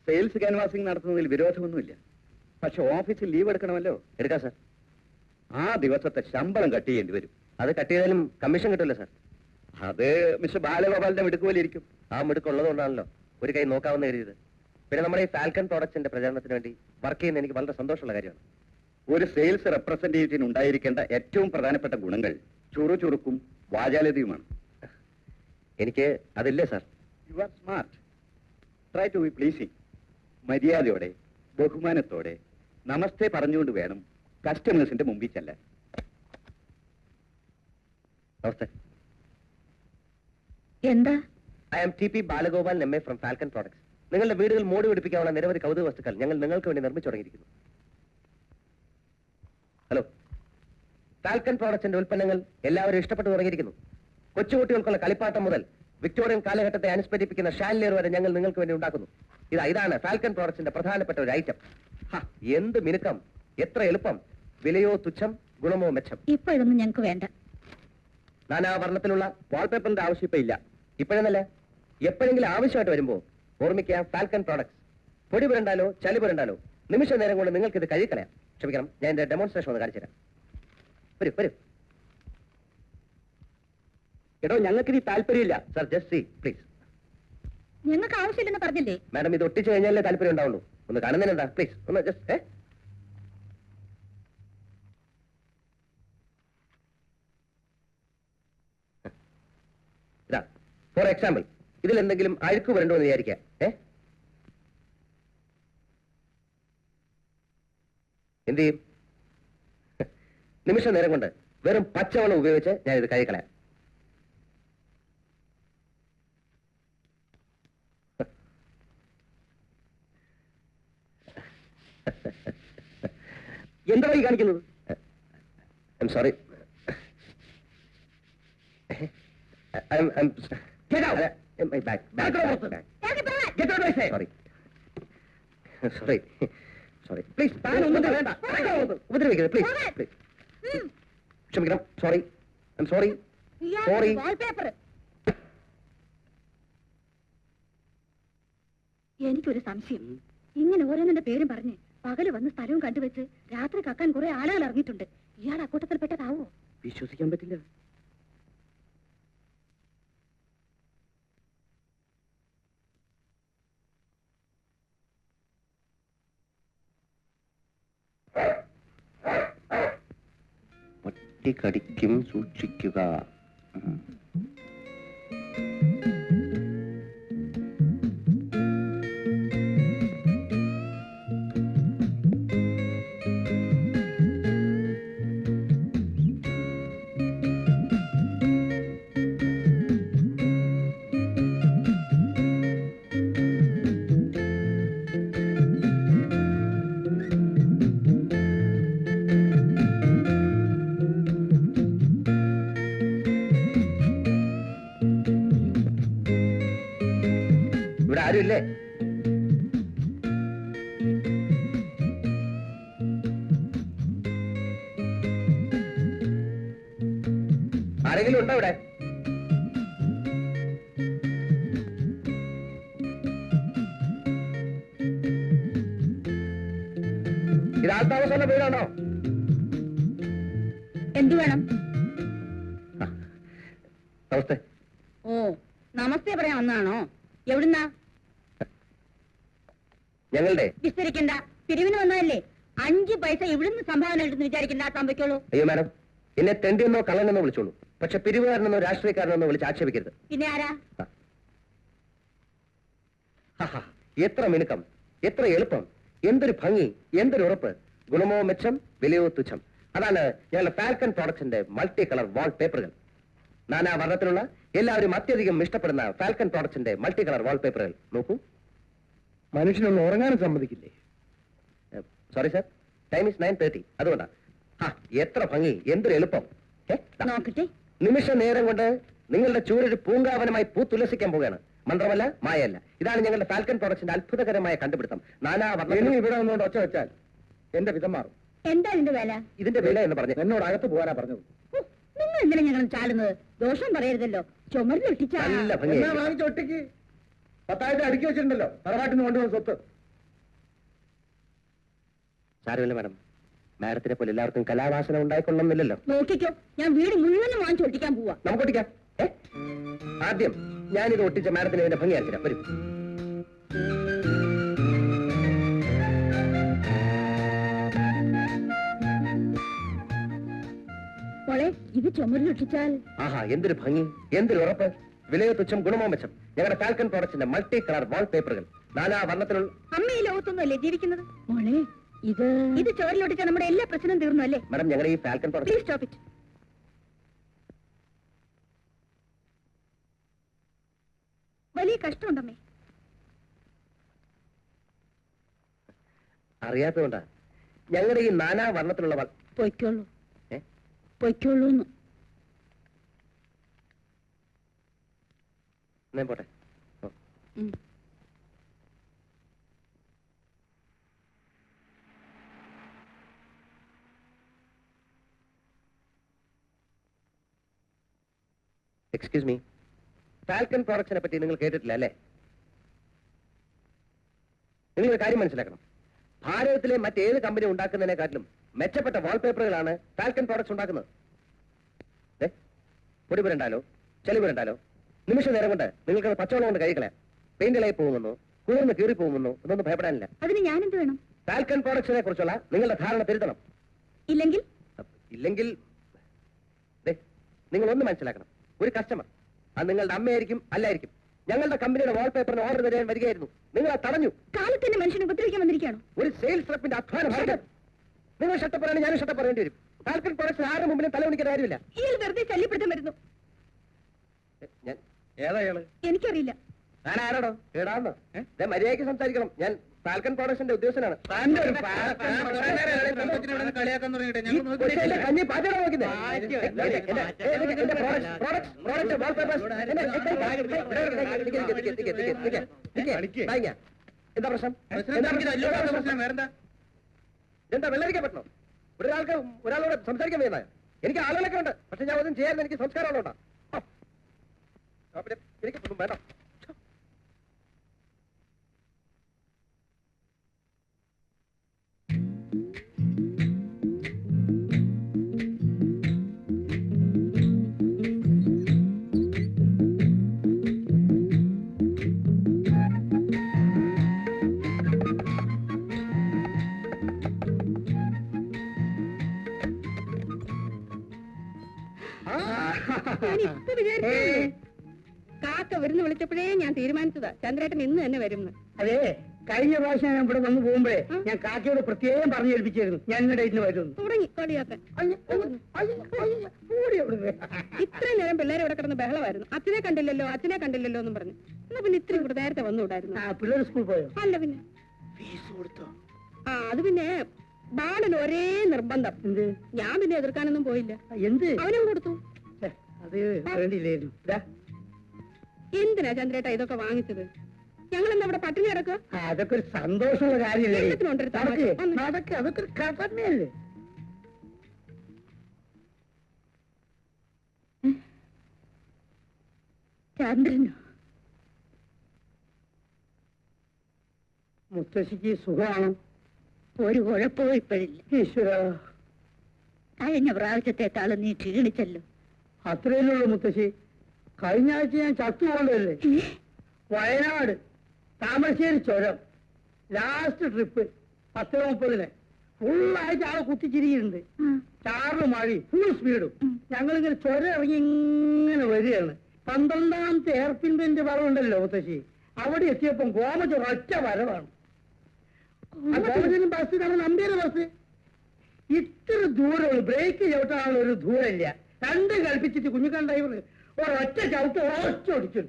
Sales canvassing നടത്തുന്നതിൽ വിരോധമൊന്നുമില്ല. പക്ഷെ ഓഫീസിൽ ലീവ് എടുക്കണമല്ലോ. എടുക്കാം സാർ. ആ ദിവസത്തെ ശമ്പളം കട്ട് ചെയ്യേണ്ടി വരും. അത് കട്ട് ചെയ്താലും കമ്മീഷൻ കിട്ടുമല്ലോ സാർ. അത് മിസ്റ്റർ ബാലഗോപാലിന്റെ മിടുക്കുപോലിരിക്കും. ആ മിടുക്കുള്ളതുകൊണ്ടാണല്ലോ ഒരു കൈ നോക്കാവുന്ന കരുതിയത്. പിന്നെ നമ്മുടെ ഈ ഫാൽക്കൺ പ്രോഡക്ട്സിന്റെ പ്രചാരണത്തിന് വേണ്ടി വർക്ക് ചെയ്യുന്ന എനിക്ക് വളരെ സന്തോഷമുള്ള കാര്യമാണ്. ഒരു സെയിൽസ് റെപ്രസെന്റേറ്റീവിന് ഉണ്ടായിരിക്കേണ്ട ഏറ്റവും പ്രധാനപ്പെട്ട ഗുണങ്ങൾ ചുറുചുറുക്കും വാചാലതയുമാണ്. എനിക്ക് അതില്ലേ sir? You are smart. Try to be pleasing. മര്യാദയോടെ ബഹുമാനത്തോടെ നമസ്തേ പറഞ്ഞുകൊണ്ട് വേണം കസ്റ്റമേഴ്സിന്റെ മുമ്പിൽ ചെല്ലാൻ. നമസ്തേ. എന്താ? I am T P Balagopal M A from Falcon products. നിങ്ങളുടെ വീടുകൾ മോടി പിടിപ്പിക്കാനുള്ള നിരവധി കൗതുക വസ്തുക്കൾ ഞങ്ങൾ നിങ്ങൾക്ക് വേണ്ടി നിർമ്മിച്ചു തുടങ്ങിയിരിക്കുന്നു. ഹലോ, ഫാൽക്കൺ പ്രോഡക്ട്സിന്റെ ഉൽപ്പന്നങ്ങൾ എല്ലാവരും ഇഷ്ടപ്പെട്ടു തുടങ്ങിയിരിക്കുന്നു. കൊച്ചുകുട്ടികൾക്കുള്ള കളിപ്പാട്ടം മുതൽ വിക്ടോറിയൻ കാലഘട്ടത്തെ അനുസ്മരിപ്പിക്കുന്ന ഷാൻലിയർ വരെ ഞങ്ങൾ നിങ്ങൾക്ക് വേണ്ടി ഉണ്ടാക്കുന്നു. ഇതാണ് ഫാൽക്കൺ പ്രോഡക്ട്സിന്റെ പ്രധാനപ്പെട്ട ഒരു ഐറ്റം. എന്ത് മിനുക്കം, എത്ര എളുപ്പം, വിലയോ തുച്ഛം, ഗുണമോ മെച്ചം. ഇപ്പൊ ഇതൊന്നും ഞങ്ങൾക്ക് വേണ്ട. നാനാവർണ്ണത്തിലുള്ള വാൾപേപ്പറിന്റെ ആവശ്യം ഇപ്പൊ ഇല്ല. ഇപ്പോഴെന്നല്ല, എപ്പോഴെങ്കിലും ആവശ്യമായിട്ട് വരുമ്പോ ഓർമ്മിക്കുക ഫാൽക്കൺ പ്രോഡക്ട്സ്. പൊടി പുരണ്ടാലോ ചളി പുരണ്ടാലോ നിമിഷ നേരം കൊണ്ട് നിങ്ങൾക്ക് ഇത് കഴുകിക്കളയാം. ക്ഷമിക്കണം, ഞാൻ എന്റെ ഡെമോൺസ്ട്രേഷൻ ഒന്ന് കാണിച്ചു തരാം. വരൂ വരൂ. എടോ, ഞങ്ങൾക്ക് ഇനി താല്പര്യമില്ല. Sir, just see please. ഞങ്ങൾക്ക് ആവശ്യമില്ലെന്ന് പറഞ്ഞില്ലേ? മാഡം, ഇത് ഒട്ടിച്ചു കഴിഞ്ഞാലേ താല്പര്യം ഉണ്ടാവുള്ളൂ. ഒന്ന് കാണുന്നതിനെന്താ? പ്ലീസ് ഒന്ന് ജസ്റ്റ്. ഇതാ ഫോർ എക്സാമ്പിൾ, ഇതിൽ എന്തെങ്കിലും അഴുക്ക് വരണ്ടോ എന്ന് വിചാരിക്കാം. എന്ത് ചെയ്യും? നിമിഷ നേരം കൊണ്ട് വെറും പച്ചവെള്ളം ഉപയോഗിച്ച് ഞാൻ ഇത് കഴുകിക്കളയാം. എന്താ ഈ കാണിക്കുന്നത്? I'm sorry. Get out! My back. Get out, I say! Sorry. Please, ഉപദ്രവിക്കരുത്. Please. ക്ഷമിക്കണം. Sorry. I'm sorry. വാൾപേപ്പർ. എനിക്കൊരു സംശയം. ഇങ്ങനെ ഓരോന്നിന്റെ പേരും പറഞ്ഞ് പകല് വന്ന് സ്ഥലവും കണ്ടുവെച്ച് രാത്രി കക്കാൻ കുറെ ആളുകൾ ഇറങ്ങിയിട്ടുണ്ട്. ഇയാൾ അക്കൂട്ടത്തിൽപ്പെട്ടതാവോ? വിശ്വസിക്കാൻ പറ്റില്ല. പട്ടി കടിക്കും, സൂക്ഷിക്കുക. ഇവിടെ ആരുമില്ലേ? ആരെങ്കിലും ഉണ്ടോ ഇവിടെ? ഇത് ആൾത്താമസമുള്ള വീടാണോ? എന്തു വേണം? നമസ്തേ. ഓ, നമസ്തേ പറയാൻ വന്നാണോ? എവിടുന്നാ? ഞങ്ങളുടെ വിസ്തരിക്കണ്ട. പിരിവിന് വന്നതല്ലേ? 5 പൈസ ഇവിടുന്ന് സംഭാവന കിട്ടുന്നു വിചാരിക്കണ്ട. സംഭവിക്കുള്ളൂ. അയ്യോ മാഡം, എന്നെ തെണ്ടിയെന്നോ കള്ളനെന്നോ വിളിച്ചോളൂ. പക്ഷെ പിരിവുകാരനെന്നോ രാഷ്ട്രീയക്കാരനെന്നോ വിളിച്ച് ആക്ഷേപിക്കരുത്. പിന്നെ ആരാ? എത്ര മിനുക്കം, എത്ര എളുപ്പം, എന്തൊരു ഭംഗി, എന്തൊരു ഉറപ്പ്, ഗുണമോ മെച്ചം, വിലയോ തുച്ഛം. അതാണ് ഞങ്ങളുടെ ഫാൽക്കൺ പ്രോഡക്ട്സിന്റെ മൾട്ടി കളർ വാൾ പേപ്പറുകൾ. നാനാ വർണ്ണത്തിലുള്ള എല്ലാവരും അത്യധികം ഇഷ്ടപ്പെടുന്ന ഫാൽക്കൺ പ്രോഡക്ട്സിന്റെ മൾട്ടി കളർ വാൾ പേപ്പറുകൾ നോക്കൂ. മനുഷ്യനൊന്ന് ഉറങ്ങാനും സമ്മതിക്കില്ലേ? Sorry sir, time is 9:30. അതുകൊണ്ടാ. എത്ര ഭംഗി, എന്തൊരു എളുപ്പം. നോക്കട്ടെ. നിമിഷ നേരം കൊണ്ട് നിങ്ങളുടെ ചൂരൊരു പൂങ്കാവനമായി പൂത്തുലസിക്കാൻ പോവുകയാണ്. മന്ത്രമല്ല, മായല്ല. ഇതാണ് ഞങ്ങളുടെ ഫാൽക്കൺ പ്രോഡക്ട്സിന്റെ അത്ഭുതകരമായ കണ്ടുപിടുത്തം. നാനാ വർണ്ണ ഇവിടെ വന്നുകൊണ്ട് ഒച്ച വെച്ചാൽ എന്റെ വിധം മാറും. എന്താ ഇതിന്റെ വില? ഇതിന്റെ വില എന്ന് പറഞ്ഞു എന്നോട് അകത്ത് പോകാനാ പറഞ്ഞത്. നിങ്ങൾ എന്തിനാ ഞങ്ങൾ ചാടുന്നത്? ദോഷം പറയരുതല്ലോ. ചുമരിലൊട്ടിച്ചാ നല്ല ഭംഗി. വാങ്ങിച്ചൊട്ടിക്ക്. 10,000 അടുക്കി വെച്ചിട്ടുണ്ടല്ലോ തറവാട്ടിൽ നിന്ന് കൊണ്ടുവന്ന സ്വത്ത്. സാരമില്ല മാഡം, മാഡത്തിനെ പോലെ എല്ലാവർക്കും കലാവാസന ഉണ്ടായിക്കൊള്ളുന്നില്ലല്ലോ. നോക്കിക്കോ, ഞാൻ വീട് മുഴുവനും വാങ്ങിച്ചു ഒട്ടിക്കാൻ പോവാ. നമുക്ക് ഒട്ടിക്കാം. ആദ്യം ഞാനിത് ഒട്ടിച്ച മാഡത്തിന് ഇതിന്റെ ഭംഗി അയച്ചിരാം. വരും. മോളെ, ഇത് ചുമരിലൊട്ടിച്ചാൽ ആഹാ, എന്തൊരു ഭംഗി, എന്തൊരു ഉറപ്പ്. വിലയോ തുച്ഛം, ഗുണമോ മെച്ചം. ഞങ്ങളുടെ ഫാൽക്കൺ പ്രോഡക്ട്സിന്റെ മൾട്ടി കളർ വാൾ പേപ്പറുകൾ നാനാ വർണ്ണത്തിലുള്ള. അമ്മ ഈ ലോകത്തൊന്നുമല്ലേ ജീവിക്കുന്നത്? മോളെ, ഇത് ചുവരിലൊട്ടിച്ചാൽ നമ്മുടെ എല്ലാ പ്രശ്നവും തീർന്നു അല്ലേ? മാഡം, ഞങ്ങളുടെ ഈ falcon product. Please stop it. വലിയ കഷ്ടമുണ്ടമ്മേ. അറിയാത്തതുകൊണ്ടാ ഞങ്ങളുടെ ഈ നാനാ വർണ്ണത്തിലുള്ള പൊയ്ക്കോളൂ, ഏ? പൊയ്ക്കോളൂന്ന്. ഞാൻ പോട്ടെ. ഓ. എക്സ്ക്യൂസ് മീ, ഫാൽക്കൺ പ്രോഡക്ട്സിനെ പറ്റി നിങ്ങൾ കേട്ടിട്ടില്ല അല്ലേ? നിങ്ങൾ ഒരു കാര്യം മനസ്സിലാക്കണം. ഭാരതത്തിലെ മറ്റേത് കമ്പനി ഉണ്ടാക്കുന്നതിനെക്കാട്ടിലും മെച്ചപ്പെട്ട വാൾപേപ്പറുകളാണ് ഫാൽക്കൺ പ്രോഡക്ട്സ് ഉണ്ടാക്കുന്നത്. പൊടി പുരണ്ടാലോ ചെളി പുരണ്ടാലോ നിമിഷ നേരം കൊണ്ട് നിങ്ങൾക്ക് പച്ചവെള്ളം കൊണ്ട് കഴിക്കളയാം. പെയിന്റ് ഇളകി പോകുമെന്നോ കുളിർന്ന് കീറി പോകുമെന്നോ ഇതൊന്നും ഭയപ്പെടാനില്ല. അതിന് ഞാനെന്ത് വേണം? ഫാൽക്കൺ പ്രോഡക്ട്സിനെ കുറിച്ചുള്ള നിങ്ങളുടെ ധാരണ തിരുത്തണം. ഇല്ലെങ്കിൽ നിങ്ങൾ ഒന്ന് മനസ്സിലാക്കണം. ഒരു കസ്റ്റമർ, അത് നിങ്ങളുടെ അമ്മയായിരിക്കും അല്ലായിരിക്കും, ഞങ്ങളുടെ കമ്പനിയുടെ വാൾപേപ്പറിന് ഓർഡർ തരാൻ വരികയായിരുന്നു. നിങ്ങൾ അത് തടഞ്ഞു. കാലത്തിന്റെ മനുഷ്യനെ ഉപദ്രവിക്കാൻ വന്നിരിക്കുകയാണോ? ഒരു സെയിൽസ് റെപ്പിന്റെ അധ്വാനം. നിങ്ങൾ ഷട്ടപ്പ് പറയണേ, ഞാനും ഷട്ടപ്പ് പറയേണ്ടി വരും. ഫാൽക്കൺ പ്രോഡക്ട്സ് ആരുടെ മുമ്പിലും തലവണിക്കേണ്ട കാര്യമില്ല. ഇയാൾ വെറുതെ ശല്യപ്പെടുത്താൻ വരുന്നു. ഏതായാള് എനിക്കറിയില്ല. ഞാൻ ആരോടോ ഏടാന്നോ? മര്യാദയ്ക്ക് സംസാരിക്കണം. ഞാൻ ഫാൽക്കൺ പ്രോഡക്ട്സിന്റെ ഉദ്യോഗസ്ഥനാണ്. കഞ്ഞി പാചകം നോക്കുന്നേ. എന്താ പ്രശ്നം? എന്താ വെള്ളരിക്കാൻ പറ്റണോ? ഒരാളോട് സംസാരിക്കാൻ വേണ്ട. എനിക്ക് ആളുകളൊക്കെ ഉണ്ട്, പക്ഷെ ഞാൻ ഒന്നും ചെയ്യാൻ എനിക്ക് സംസ്കാരമുള്ളതാ. എനിക്കൊന്നും വേണ്ട. കാക്ക വരുന്ന വിളിച്ചപ്പോഴേ ഞാൻ തീരുമാനിച്ചതാ ചന്ദ്രേട്ടൻ ഇന്ന് തന്നെ വരുന്നു. അതെ, കഴിഞ്ഞ പ്രാവശ്യം ഞാൻ ഇവിടെ വന്നു പോകുമ്പോഴേ ഞാൻ കാക്കയോട് പ്രത്യേകം പറഞ്ഞു ഏൽപ്പിച്ചായിരുന്നു ഞാൻ ഇന്ന് ഡേറ്റിന് വരുന്നു. തുടങ്ങി കളിയാക്കാൻ. ഇത്രയും നേരം പിള്ളേരെ ഇവിടെ കിടന്ന് ബഹളമായിരുന്നു. അച്ഛനെ കണ്ടില്ലല്ലോ അച്ഛനെ കണ്ടില്ലല്ലോ എന്നും പറഞ്ഞു. എന്നാ പിന്നെ ഇത്രയും കൂടെ നേരത്തെ വന്നുകൂടായിരുന്നു. പിള്ളേർ സ്കൂളിൽ പോയോ? അല്ല പിന്നെ ഫീസ് കൊടുത്തോ? അത് പിന്നെ ബാലന് ഒരേ നിർബന്ധം. എന്ത്? ഞാൻ പിന്നെ എതിർക്കാനൊന്നും പോയില്ല. എന്ത്? അവനും കൊടുത്തു. അത് വേണ്ടിയില്ലായിരുന്നു. എന്തിനാ ചന്ദ്രേട്ട ഇതൊക്കെ വാങ്ങിച്ചത്? ഞങ്ങൾ എന്താ ഇവിടെ പട്ടിണി കിടക്കുക? അതൊക്കെ ഒരു സന്തോഷമുള്ള കാര്യമല്ലേ? നടക്ക്, അതൊക്കെ ഒരു കടമയല്ലേ? ചന്ദ്രനോ? മുത്തശ്ശിക്ക് സുഖമാണോ? ഒരു കുഴപ്പവും ഇപ്പോഴില്ല. ഈശ്വര, കഴിഞ്ഞ പ്രാവശ്യത്തെക്കാളും നീ ക്ഷീണിച്ചല്ലോ. അത്രയല്ലുള്ളൂ മുത്തശ്ശി. കഴിഞ്ഞ ആഴ്ച ഞാൻ ചത്തുപോകണ്ടല്ലേ. വയനാട് താമരശ്ശേരി ചുരം ലാസ്റ്റ് ട്രിപ്പ് 10:30 ഫുള്ളായിട്ട് ആളെ കുത്തിച്ചിരിക്കുന്നുണ്ട്. ചാറിലും മഴയും ഫുൾ സ്പീഡും. ഞങ്ങളിങ്ങനെ ചുരം ഇറങ്ങി ഇങ്ങനെ വരികയാണ്. 12ാമത്തെ എയർപിന്റെ വരവുണ്ടല്ലോ മുത്തശ്ശി, അവിടെ എത്തിയപ്പം ഗോമജ ഒറ്റ വരവാണ്. ഗോമജനും ബസ് നമ്മുടെ നമ്പിയുടെ ബസ്. ഇത്ര ദൂരമുള്ളൂ, ബ്രേക്ക് ചവിട്ടാനുള്ള ഒരു ദൂരമില്ല. രണ്ട് കൽപ്പിച്ചിട്ട് കുഞ്ഞുക്കാൻ ഡ്രൈവർ ഒരൊറ്റ ചവിട്ട് ഓടിച്ചു.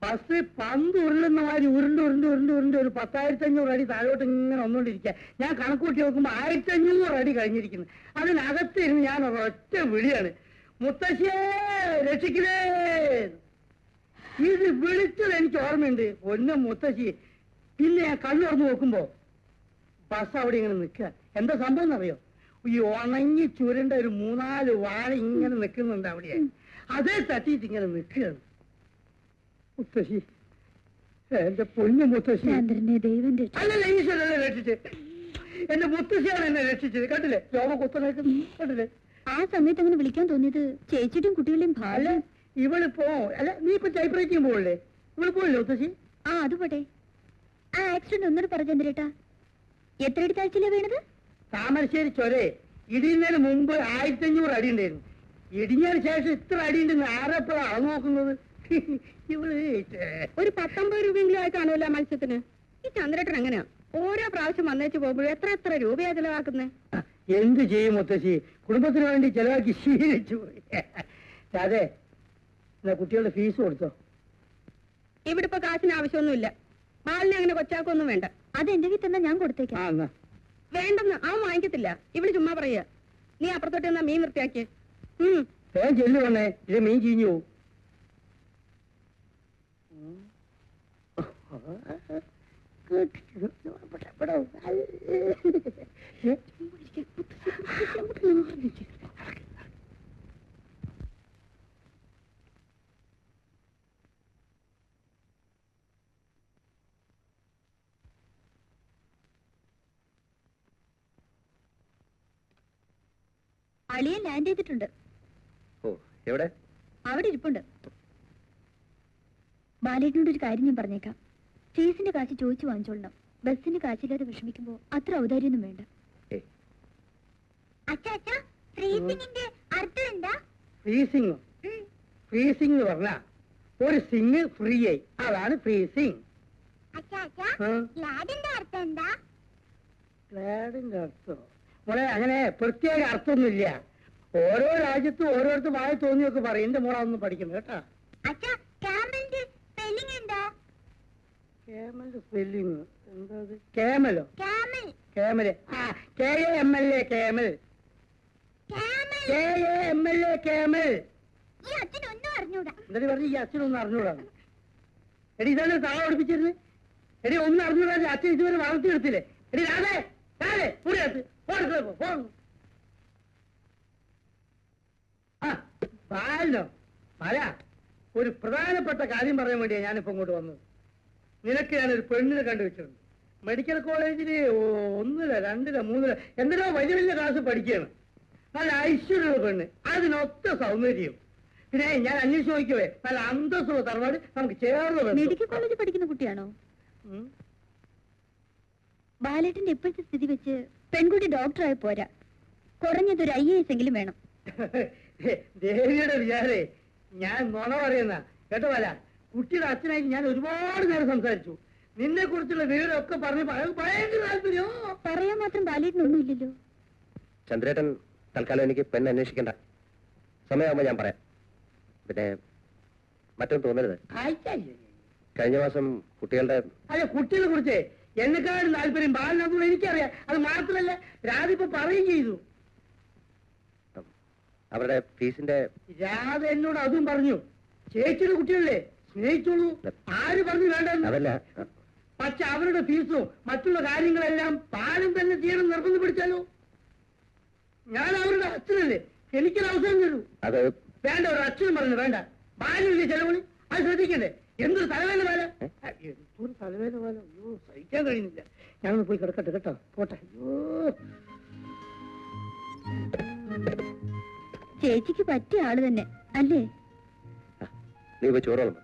ബസ് പന്ത് ഉരുളുന്ന മാതിരി ഉരുണ്ട് ഒരു 10,500 അടി താഴോട്ട് ഇങ്ങനെ വന്നുകൊണ്ടിരിക്കുക. ഞാൻ കണക്കൂട്ടി നോക്കുമ്പോ 1,500 അടി കഴിഞ്ഞിരിക്കുന്നു. അതിനകത്തിരുന്ന് ഞാൻ ഒരൊറ്റ വിളിയാണ്, മുത്തശ്ശിയെ രക്ഷിക്കണേ. ഇത് വിളിച്ചത് എനിക്ക് ഓർമ്മയുണ്ട്. ഒന്നും മുത്തശ്ശി. പിന്നെ ഞാൻ കണ്ണു തുറന്ന് നോക്കുമ്പോ ബസ് അവിടെ ഇങ്ങനെ നിൽക്കുക. എന്താ സംഭവം എന്നറിയോ? ഈ ഉണങ്ങി ചുരുണ്ട ഒരു 3-4 വാഴ ഇങ്ങനെ നിൽക്കുന്നുണ്ട് അവിടെ. അതേ തട്ടിയിട്ട് ഇങ്ങനെ നിൽക്കുകയാണ്. മുത്തശ്ശി, എന്റെ പൊന്നു മുത്തശ്ശി. ചന്ദ്രനെ ദൈവം രക്ഷിച്ചു. അല്ലല്ല, ഈശ്വരനെ രക്ഷിച്ച്. എന്റെ മുത്തശ്ശിയാണ് എന്നെ രക്ഷിച്ചത്. കണ്ടില്ലേ, രോമ കുത്തനേക്ക് കണ്ടില്ലേ? ആ സമയത്ത് അങ്ങനെ വിളിക്കാൻ തോന്നിയത് ചേച്ചിയുടെയും കുട്ടികളുടെയും അല്ല, ഭാര്യ. ഇവളിപ്പോ അല്ല, നീ ഇപ്പൊ ടൈപ്പ് റൈറ്റിംഗ് പോകല്ലേ? ഇവള് പോയില്ലേ മുത്തശ്ശി? ആ അത് പോട്ടെ. ആ ആക്സിഡന്റ് ഒന്നൂടെ പറ ചന്ദ്രേട്ടാ. എത്ര അടി താഴ്ചയിലാ വീണത്? താമരശ്ശേരി ചൊരേ ഇടിയുന്നതിന് മുമ്പ് 1500 അടി ഉണ്ടായിരുന്നു. ഇടിഞ്ഞതിന് ശേഷം ഇത്ര അടി ഉണ്ടെന്ന് ആരെപ്പോഴാണ് അളന്ന് നോക്കുന്നത്? ഇവള് ഒരു 19 രൂപയെങ്കിലും ആയി കാണുമല്ലോ മത്സ്യത്തിന്. ഈ ചന്ദ്രേട്ടൻ എങ്ങനെയാ ഓരോ പ്രാവശ്യം വന്നേച്ച് പോകുമ്പോഴും എത്ര രൂപയാ ചെലവാക്കുന്നേ? എന്ത് ചെയ്യും മുത്തശ്ശി, കുടുംബത്തിന് വേണ്ടി ചെലവാക്കി ശീലിച്ചു പോയി. അതെ, എന്നാ കുട്ടികളുടെ ഫീസ് കൊടുത്തോ? ഇവിടെ ഇപ്പൊ കാശിന് ആവശ്യമൊന്നുമില്ല. ബാലിനെ അങ്ങനെ കൊച്ചാക്കൊന്നും വേണ്ട. അത് എന്റെ വീട്ടിൽ തന്നെ ഞാൻ കൊടുത്തേക്കാം. എന്നാ വേണ്ടെന്ന് അവൻ വാങ്ങിക്കത്തില്ല. ഇവിടെ ചുമ്മാ പറയുക. നീ അപ്പുറത്തോട്ട് എന്നാ മീൻ വൃത്തിയാക്കിയേ. വേഗം ചെല്ലു വന്നേ, ഇത് മീൻ ചീഞ്ഞു പോവും. അളിയൻ ലാൻഡ് ചെയ്തിട്ടുണ്ട്. ഓ, എവിടെ? അവിടെ ഇരിപ്പുണ്ട്. ബാലേട്ടനോട് ഒരു കാര്യം ഞാൻ പറഞ്ഞേക്കാം. ഫീസിന്റെ കാശ് ചോദിച്ചു വാങ്ങിച്ചോളണം. ബസ്സിന് കാശില്ലാതെ വിഷമിക്കുമ്പോ അത്ര ഔദാര്യൊന്നും വേണ്ട. ഏയ്, ഫ്രീസിംഗ് ഫ്രീസിംഗ് പറഞ്ഞ ഒരു സിംഗ് ഫ്രീ ആയി, അതാണ് ഫ്രീസിംഗ്. ഗ്ലാഡിന്റെ അർത്ഥം മോളെ അങ്ങനെ പ്രത്യേക അർത്ഥമൊന്നുമില്ല. ഓരോ രാജ്യത്തും ഓരോരുത്തർ വായ തോന്നിയൊക്കെ പറയും. എന്റെ മോളെ ഒന്നും പഠിക്കുന്നത് കേട്ടാ. കേമലിന്റെ സ്പെല്ലിങ് എന്താ? കേമലോ? കേമല്. ആ, KAMLA കേമൽ. KAMLA camel. എന്നിട്ട് പറഞ്ഞു ഈ അച്ഛനൊന്നും അറിഞ്ഞൂടാണ്. എടി ഇതാണ് താഴെ പഠിപ്പിച്ചിരുന്നത്. എടി ഒന്നും അറിഞ്ഞൂടാ, അച്ഛൻ ഇതുവരെ വളർത്തിയെടുത്തില്ലേ? എടി രാധേ രാധേ മുറിയത്ത് ബാലോ മല. ഒരു പ്രധാനപ്പെട്ട കാര്യം പറയാൻ വേണ്ടിയാ ഞാനിപ്പോ ഇങ്ങോട്ട് വന്നത്. നിനക്ക് ഞാനൊരു പെണ്ണിനെ കണ്ടുവച്ചിട്ടുണ്ട്. മെഡിക്കൽ കോളേജില് 1, 2, 3 എന്തിനോ വലിയ വലിയ ക്ലാസ് പഠിക്കുകയാണ്. നല്ല ഐശ്വര്യമുള്ള പെണ്ണ്, അതിനൊത്ത സൗന്ദര്യം. പിന്നെ ഞാൻ അന്വേഷിച്ച് നോക്കിയവേ നല്ല അന്തസ്സുള്ള തറവാട് നമുക്ക് ചേർന്ന്. മെഡിക്കൽ കോളേജിൽ പഠിക്കുന്ന കുട്ടിയാണോ? ബാലേട്ടന്റെ ഇപ്പോഴത്തെ സ്ഥിതി വെച്ച് പെൺകുട്ടി ഡോക്ടറായി പോരാ, കുറഞ്ഞതൊരു IAS എങ്കിലും വേണം. ദേവിയുടെ വിചാരേ ഞാൻ നുണ പറയുന്ന കേട്ടോ. അല്ല, കുട്ടിയുടെ അച്ഛനായി ഞാൻ ഒരുപാട് നേരം സംസാരിച്ചു. നിന്നെ കുറിച്ചുള്ള വിവരമൊക്കെ പറഞ്ഞ് ഭയങ്കര താല്പര്യോ. പറയാൻ മാത്രം ബാലേട്ടനൊന്നും ഇല്ലല്ലോ. ചന്ദ്രേട്ടൻ തൽക്കാലം എനിക്ക് പെണ്ണ് അന്വേഷിക്കണ്ട. സമയമാകുമ്പോ ഞാൻ പറയാം. പിന്നെ മറ്റൊന്നും തോന്നരുത്. കഴിഞ്ഞ മാസം കുട്ടികളുടെ അല്ല, കുട്ടികളെ കുറിച്ച് എന്നെക്കാളും താല്പര്യം ബാലിനകത്തുള്ള എനിക്കറിയാം. അത് മാത്രമല്ല രാധ ഇപ്പൊ പറയുകയും ചെയ്തു. അവരുടെ ഫീസിന്റെ രാധ എന്നോട് അതും പറഞ്ഞു. ചേച്ചിയുടെ കുട്ടികളല്ലേ, സ്നേഹിച്ചോളൂ, ആര് പറഞ്ഞു വേണ്ട. അതല്ല, പക്ഷെ അവരുടെ ഫീസും മറ്റുള്ള കാര്യങ്ങളെല്ലാം പാലും തന്നെ ചെയ്യണം നിർബന്ധം പിടിച്ചാലോ? ഞാൻ അവരുടെ അച്ഛനല്ലേ, എനിക്കൊരു അവസരം തരൂ. അത് വേണ്ട, ഒരു അച്ഛനും പറഞ്ഞു വേണ്ട. ബാലില്ലേ ചെലവിളി, അത് ശ്രദ്ധിക്കണ്ടേ? എന്തൊരു തലവേദന പോലെ, എന്തൊരു തലവേദന പോലെ. അയ്യോ, സഹിക്കാൻ കഴിയുന്നില്ല. ഞാനൊന്ന് പോയി കിടക്കട്ടെ കേട്ടോ, പോട്ടെ. അയ്യോ, ചേച്ചിക്ക് പറ്റിയ ആള് തന്നെ അല്ലേ? നീ പോയി ചോറോളണം.